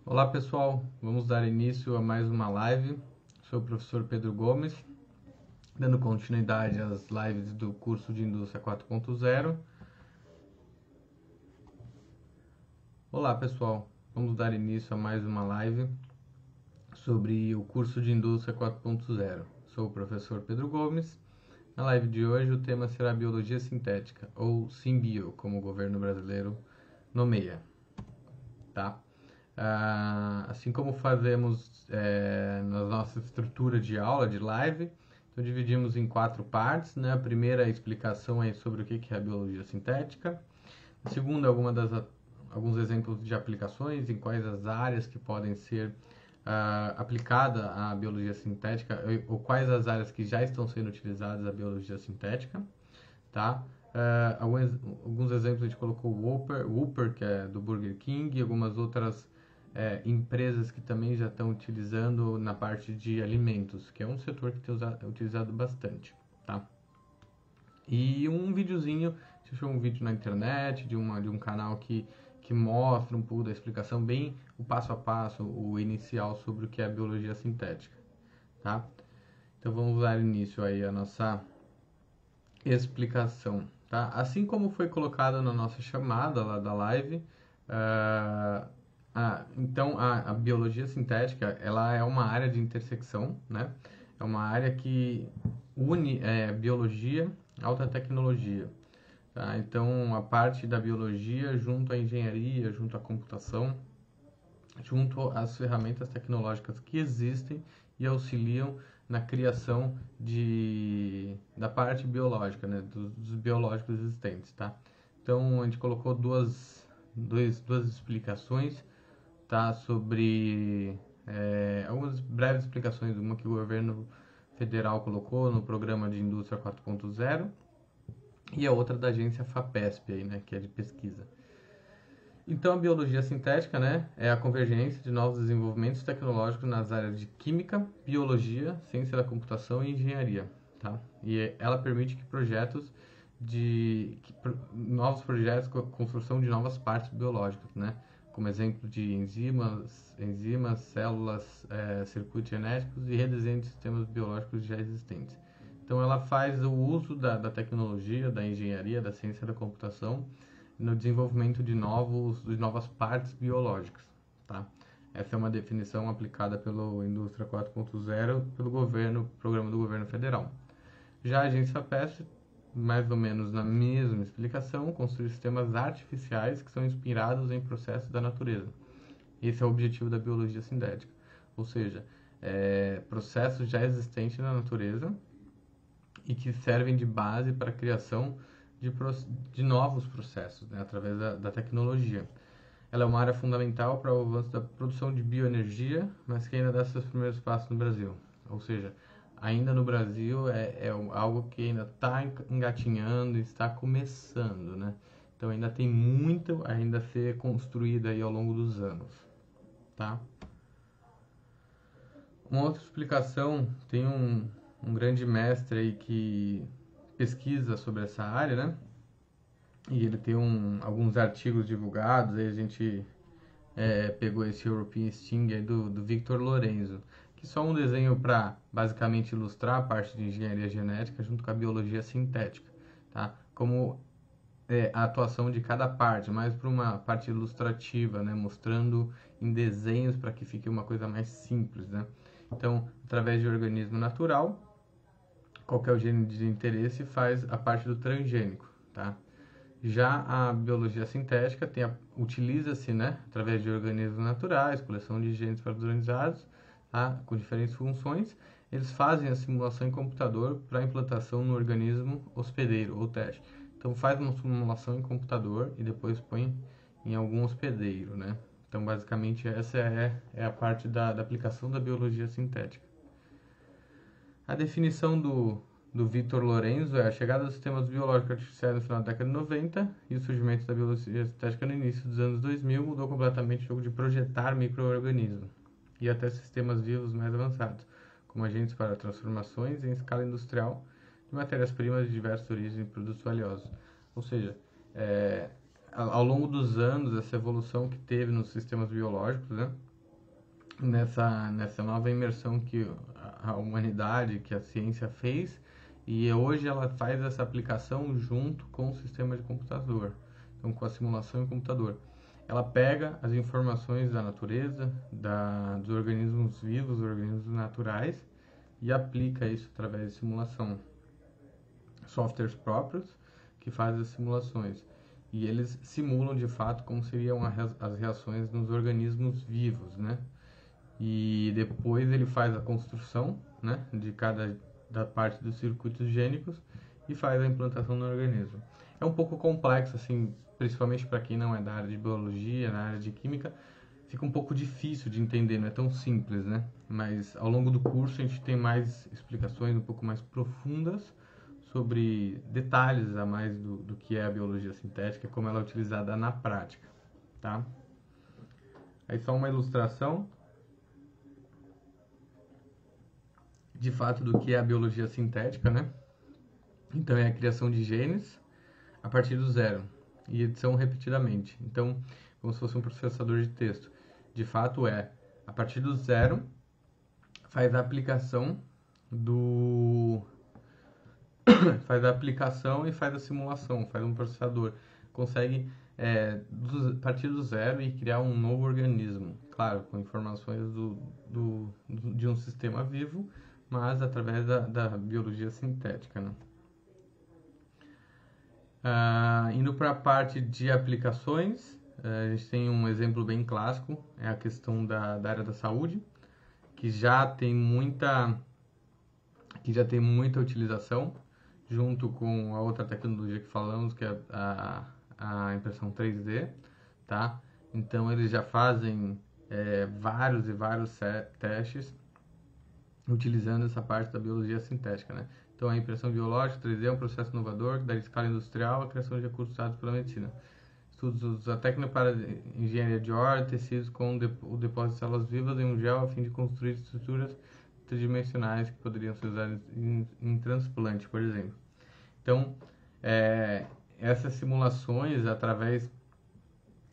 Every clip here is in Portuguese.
Olá pessoal, vamos dar início a mais uma live. Sou o professor Pedro Gomes, dando continuidade às lives do curso de Indústria 4.0. Olá pessoal, vamos dar início a mais uma live sobre o curso de Indústria 4.0. Sou o professor Pedro Gomes. Na live de hoje o tema será Biologia Sintética, ou Simbio, como o governo brasileiro nomeia, tá? Assim como fazemos na nossa estrutura de aula, de live, então dividimos em 4 partes, né? A primeira é a explicação aí sobre o que é a biologia sintética. A segunda, alguns exemplos de aplicações, em quais as áreas que podem ser aplicada a biologia sintética, ou quais as áreas que já estão sendo utilizadas a biologia sintética, tá? Alguns exemplos a gente colocou o Whopper, que é do Burger King, e algumas outras empresas que também já estão utilizando na parte de alimentos, que é um setor que tem utilizado bastante, tá? E um videozinho, a gente achou um vídeo na internet de um canal que mostra um pouco da explicação, bem o passo a passo, o inicial sobre o que é a biologia sintética, tá? Então vamos dar início aí à nossa explicação, tá? Assim como foi colocado na nossa chamada lá da live, uh, então a biologia sintética ela é uma área de intersecção, né? É uma área que une biologia, alta tecnologia, tá? Então a parte da biologia junto à engenharia, junto à computação, junto às ferramentas tecnológicas que existem e auxiliam na criação da parte biológica, né, dos biológicos existentes, tá? Então a gente colocou duas explicações, tá, sobre algumas breves explicações, uma que o governo federal colocou no programa de Indústria 4.0 e a outra da agência FAPESP, aí, né, que é de pesquisa. Então, a biologia sintética, né, é a convergência de novos desenvolvimentos tecnológicos nas áreas de química, biologia, ciência da computação e engenharia, tá? E ela permite que novos projetos com construção de novas partes biológicas, né? Como exemplo de enzimas, células, circuitos genéticos e redesenho de sistemas biológicos já existentes. Então, ela faz o uso da tecnologia, da engenharia, da ciência da computação no desenvolvimento de novas partes biológicas, tá? Essa é uma definição aplicada pelo Indústria 4.0 pelo programa do governo federal. Já a agência FAPESP, mais ou menos na mesma explicação, construi sistemas artificiais que são inspirados em processos da natureza. Esse é o objetivo da biologia sintética, ou seja, processos já existentes na natureza e que servem de base para a criação de novos processos, né, através da tecnologia. Ela é uma área fundamental para o avanço da produção de bioenergia, mas que ainda dá seus primeiros passos no Brasil. Ou seja, ainda no Brasil é algo que ainda está engatinhando, está começando, né? Então ainda tem muito ainda a ser construído aí ao longo dos anos, tá? Uma outra explicação, tem um grande mestre aí que pesquisa sobre essa área, né? E ele tem alguns artigos divulgados, aí a gente pegou esse European Sting aí do Victor Lorenzo, que só um desenho para basicamente ilustrar a parte de engenharia genética junto com a biologia sintética, tá? Como a atuação de cada parte, mais para uma parte ilustrativa, né? Mostrando em desenhos para que fique uma coisa mais simples, né? Então, através de organismo natural, qual que é o gene de interesse faz a parte do transgênico, tá? Já a biologia sintética utiliza-se, né, através de organismos naturais, coleção de genes padronizados, tá, com diferentes funções. Eles fazem a simulação em computador para implantação no organismo hospedeiro ou teste. Então faz uma simulação em computador e depois põe em algum hospedeiro, né? Então basicamente essa é a parte da aplicação da biologia sintética. A definição do Victor Lorenzo é a chegada dos sistemas biológicos artificiais no final da década de 90 e o surgimento da biologia sintética no início dos anos 2000 mudou completamente o jogo de projetar micro-organismos e até sistemas vivos mais avançados, como agentes para transformações em escala industrial de matérias-primas de diversas origens e produtos valiosos. Ou seja, ao longo dos anos, essa evolução que teve nos sistemas biológicos, né, nessa nova imersão que a humanidade, que a ciência fez, e hoje ela faz essa aplicação junto com o sistema de computador, então com a simulação em computador. Ela pega as informações da natureza, dos organismos vivos, dos organismos naturais, e aplica isso através de simulação. Softwares próprios que fazem as simulações. E eles simulam de fato como seriam as reações nos organismos vivos, né? E depois ele faz a construção, né, de cada da parte dos circuitos gênicos e faz a implantação no organismo. É um pouco complexo, assim, principalmente para quem não é da área de biologia, na área de química, fica um pouco difícil de entender, não é tão simples, né? Mas ao longo do curso a gente tem mais explicações um pouco mais profundas sobre detalhes a mais do que é a biologia sintética, como ela é utilizada na prática, tá? Aí só uma ilustração de fato do que é a biologia sintética, né? Então é a criação de genes a partir do zero e edição repetidamente. Então, como se fosse um processador de texto. De fato a partir do zero, faz a aplicação do faz a aplicação e faz a simulação, faz um processador, consegue partir do zero e criar um novo organismo, claro, com informações de um sistema vivo, mas através da biologia sintética, né? Indo para a parte de aplicações, a gente tem um exemplo bem clássico, é a questão da área da saúde, que já tem muita utilização, junto com a outra tecnologia que falamos, que é a impressão 3D, tá? Então eles já fazem vários e vários testes utilizando essa parte da biologia sintética, né? Então a impressão biológica 3D é um processo inovador que dá escala industrial à criação de recursos usados pela medicina. Estudos a técnica para engenharia de óleo, tecidos com o depósito de células vivas em um gel a fim de construir estruturas tridimensionais que poderiam ser usadas em transplante, por exemplo. Então, essas simulações, através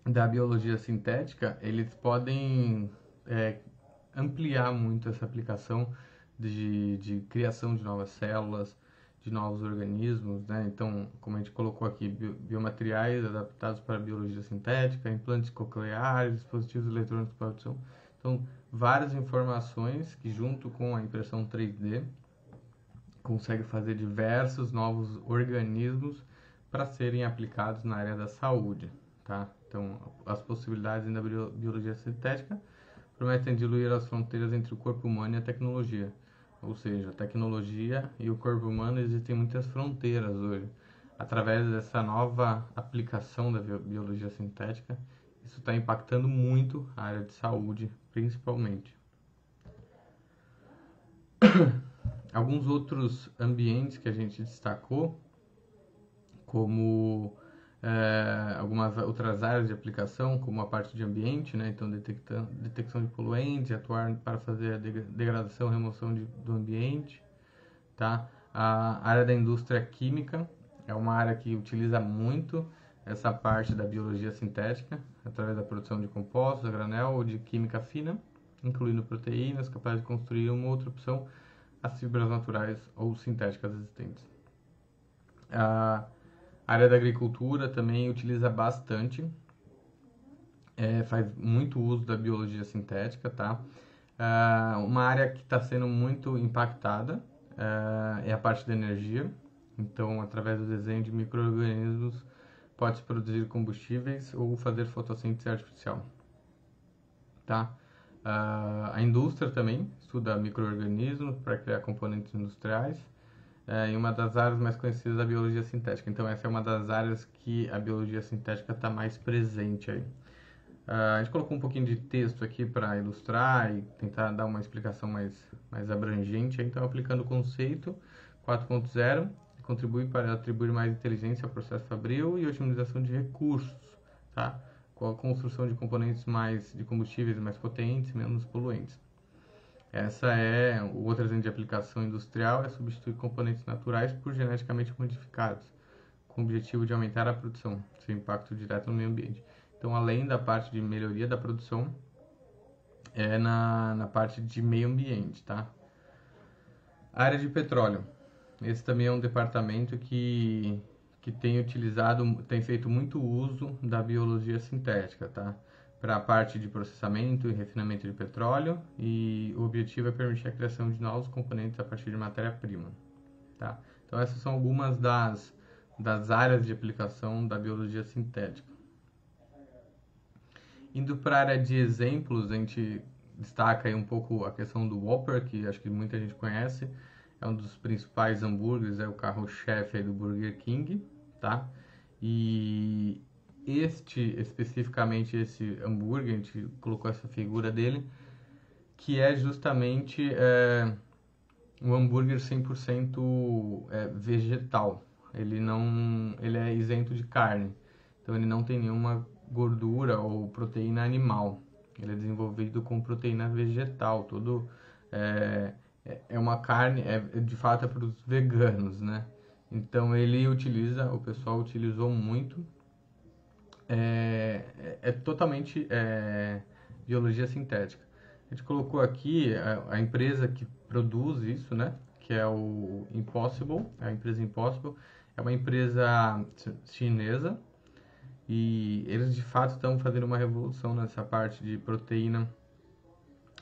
da biologia sintética, eles podem ampliar muito essa aplicação de criação de novas células, de novos organismos, né? Então, como a gente colocou aqui, biomateriais adaptados para a biologia sintética, implantes cocleares, dispositivos eletrônicos para audição. Então, várias informações que, junto com a impressão 3D, consegue fazer diversos novos organismos para serem aplicados na área da saúde, tá? Então, as possibilidades da biologia sintética prometem diluir as fronteiras entre o corpo humano e a tecnologia. Ou seja, a tecnologia e o corpo humano existem muitas fronteiras hoje. Através dessa nova aplicação da biologia sintética, isso está impactando muito a área de saúde, principalmente. Alguns outros ambientes que a gente destacou, como algumas outras áreas de aplicação, como a parte de ambiente, né? Então detecção de poluentes, atuar para fazer a degradação e remoção do ambiente, tá? A área da indústria química é uma área que utiliza muito essa parte da biologia sintética, através da produção de compostos, a granel ou de química fina, incluindo proteínas, capazes de construir uma outra opção às fibras naturais ou sintéticas existentes. A área da agricultura também utiliza bastante, faz muito uso da biologia sintética, tá? Uma área que está sendo muito impactada é a parte da energia. Então, através do desenho de micro-organismos, pode-se produzir combustíveis ou fazer fotossíntese artificial, tá? A indústria também estuda micro-organismos para criar componentes industriais. E uma das áreas mais conhecidas é a biologia sintética. Então, essa é uma das áreas que a biologia sintética está mais presente aí. A gente colocou um pouquinho de texto aqui para ilustrar e tentar dar uma explicação mais abrangente. Então, aplicando o conceito 4.0, contribui para atribuir mais inteligência ao processo fabril e otimização de recursos, tá? Com a construção de componentes de combustíveis mais potentes e menos poluentes. Essa é o outro exemplo de aplicação industrial, é substituir componentes naturais por geneticamente modificados, com o objetivo de aumentar a produção, sem impacto direto no meio ambiente. Então, além da parte de melhoria da produção, é na parte de meio ambiente, tá? Área de petróleo. Esse também é um departamento que tem utilizado, tem feito muito uso da biologia sintética, tá? Para a parte de processamento e refinamento de petróleo, e o objetivo é permitir a criação de novos componentes a partir de matéria-prima, tá? Então essas são algumas das áreas de aplicação da biologia sintética. Indo para a área de exemplos, a gente destaca aí um pouco a questão do Whopper, que acho que muita gente conhece, é um dos principais hambúrgueres, é o carro-chefe do Burger King, tá? E especificamente esse hambúrguer, a gente colocou essa figura dele, que é justamente um hambúrguer 100% vegetal. Ele é isento de carne, então ele não tem nenhuma gordura ou proteína animal. Ele é desenvolvido com proteína vegetal, todo é uma carne, de fato é para os veganos, né? Então o pessoal utilizou muito, totalmente biologia sintética. A gente colocou aqui a empresa que produz isso, né? Que é o Impossible, a empresa Impossible, é uma empresa chinesa e eles de fato estão fazendo uma revolução nessa parte de proteína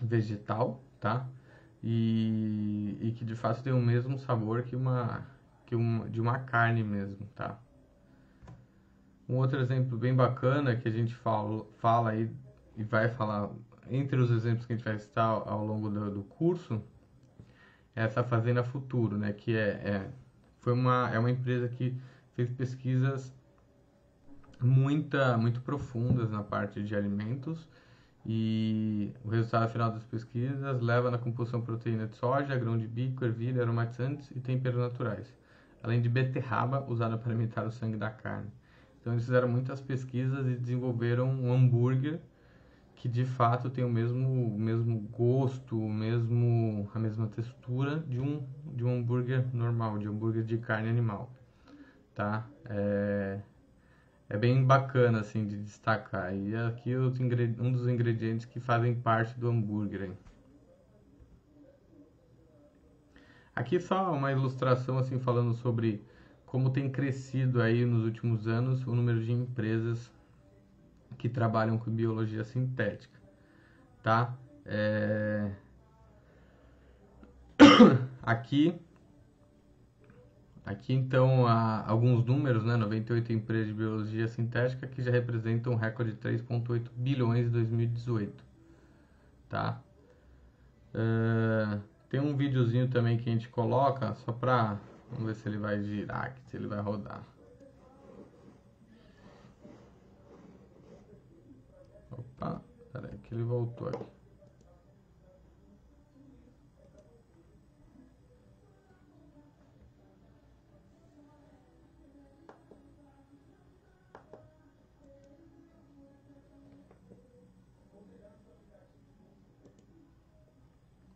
vegetal, tá? E que de fato tem o mesmo sabor de uma carne mesmo, tá? Um outro exemplo bem bacana que a gente fala aí e vai falar entre os exemplos que a gente vai citar ao longo do curso é essa Fazenda Futuro, né? Que é uma empresa que fez pesquisas muito profundas na parte de alimentos e o resultado final das pesquisas leva na composição proteína de soja, grão de bico, ervilha, aromatizantes e temperos naturais, além de beterraba usada para alimentar o sangue da carne. Então eles fizeram muitas pesquisas e desenvolveram um hambúrguer que de fato tem o mesmo gosto, a mesma textura de um hambúrguer normal, de um hambúrguer de carne animal, tá? É bem bacana assim de destacar. E aqui um dos ingredientes que fazem parte do hambúrguer. Hein? Aqui só uma ilustração assim falando sobre como tem crescido aí nos últimos anos o número de empresas que trabalham com biologia sintética, tá? Aqui então há alguns números, né? 98 empresas de biologia sintética que já representam um recorde de 3,8 bilhões em 2018, tá? Tem um videozinho também que a gente coloca só pra... Vamos ver se ele vai girar aqui, se ele vai rodar. Opa, peraí que ele voltou aqui.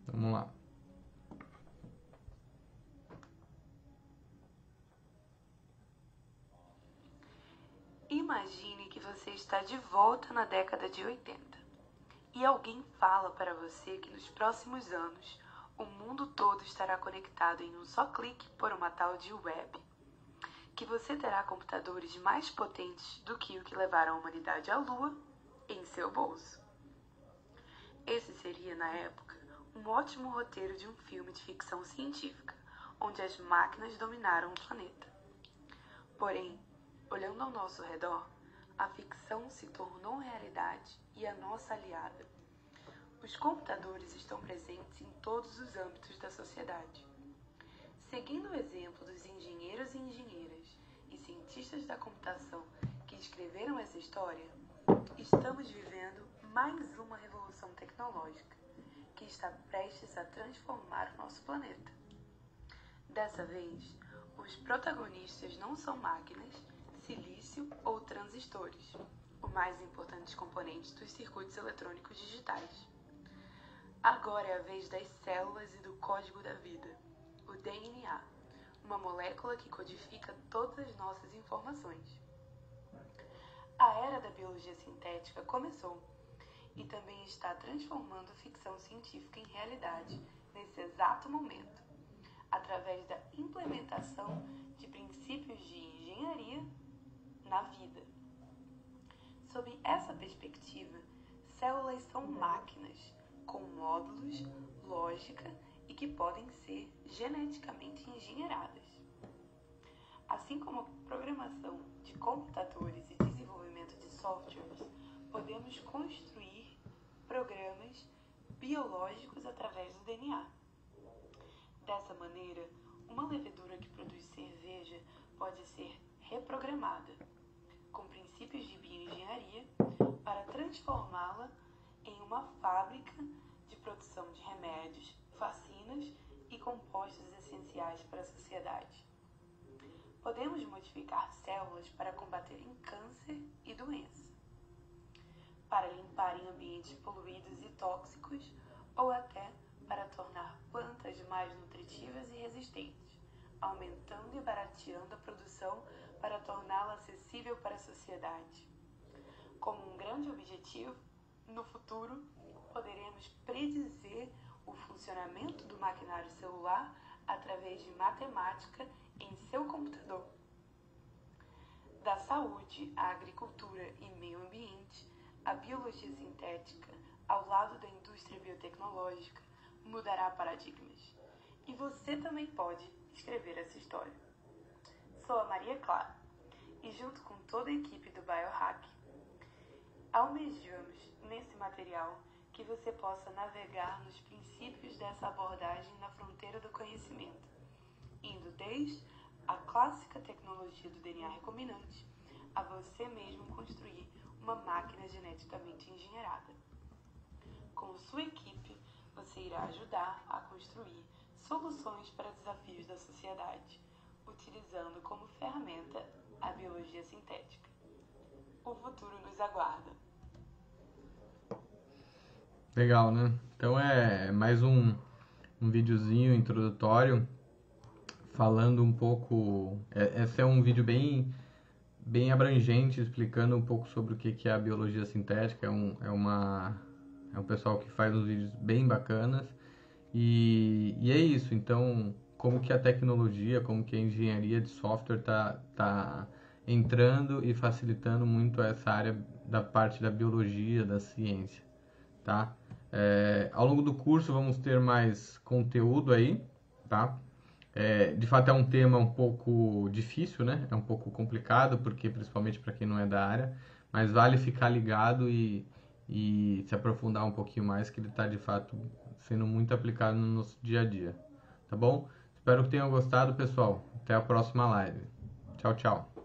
Vamos lá. Imagine que você está de volta na década de 80 e alguém fala para você que nos próximos anos o mundo todo estará conectado em um só clique por uma tal de web, que você terá computadores mais potentes do que o que levaram a humanidade à Lua em seu bolso. Esse seria, na época, um ótimo roteiro de um filme de ficção científica, onde as máquinas dominaram o planeta. Porém, olhando ao nosso redor, a ficção se tornou realidade e a nossa aliada. Os computadores estão presentes em todos os âmbitos da sociedade. Seguindo o exemplo dos engenheiros e engenheiras e cientistas da computação que escreveram essa história, estamos vivendo mais uma revolução tecnológica que está prestes a transformar o nosso planeta. Dessa vez, os protagonistas não são máquinas, silício ou transistores, os mais importantes componentes dos circuitos eletrônicos digitais. Agora é a vez das células e do código da vida, o DNA, uma molécula que codifica todas as nossas informações. A era da biologia sintética começou, e também está transformando ficção científica em realidade nesse exato momento, através da implementação de princípios de engenharia na vida. Sob essa perspectiva, células são máquinas com módulos, lógica e que podem ser geneticamente engenheiradas. Assim como a programação de computadores e desenvolvimento de softwares, podemos construir programas biológicos através do DNA. Dessa maneira, uma levedura que produz cerveja pode ser reprogramada, com princípios de bioengenharia, para transformá-la em uma fábrica de produção de remédios, vacinas e compostos essenciais para a sociedade. Podemos modificar células para combaterem câncer e doença, para limparem ambientes poluídos e tóxicos ou até para tornar plantas mais nutritivas e resistentes, aumentando e barateando a produção para torná-la acessível para a sociedade. Como um grande objetivo, no futuro, poderemos predizer o funcionamento do maquinário celular através de matemática em seu computador. Da saúde à agricultura e meio ambiente, a biologia sintética, ao lado da indústria biotecnológica, mudará paradigmas. E você também pode escrever essa história. Sou a Maria Clara e, junto com toda a equipe do Biohack, almejamos nesse material que você possa navegar nos princípios dessa abordagem na fronteira do conhecimento, indo desde a clássica tecnologia do DNA recombinante a você mesmo construir uma máquina geneticamente engenheirada. Com sua equipe, você irá ajudar a construir soluções para desafios da sociedade, utilizando como ferramenta a biologia sintética. O futuro nos aguarda. Legal, né? Então é mais um videozinho introdutório falando um pouco. Esse é um vídeo bem abrangente, explicando um pouco sobre o que é a biologia sintética. É um pessoal que faz uns vídeos bem bacanas. E é isso. Então, como que a tecnologia, como que a engenharia de software tá entrando e facilitando muito essa área da parte da biologia, da ciência, tá? Ao longo do curso vamos ter mais conteúdo aí, tá? De fato é um tema um pouco difícil, né? É um pouco complicado, porque principalmente para quem não é da área, mas vale ficar ligado e se aprofundar um pouquinho mais, que ele está de fato sendo muito aplicado no nosso dia a dia, tá bom? Espero que tenham gostado, pessoal. Até a próxima live. Tchau, tchau.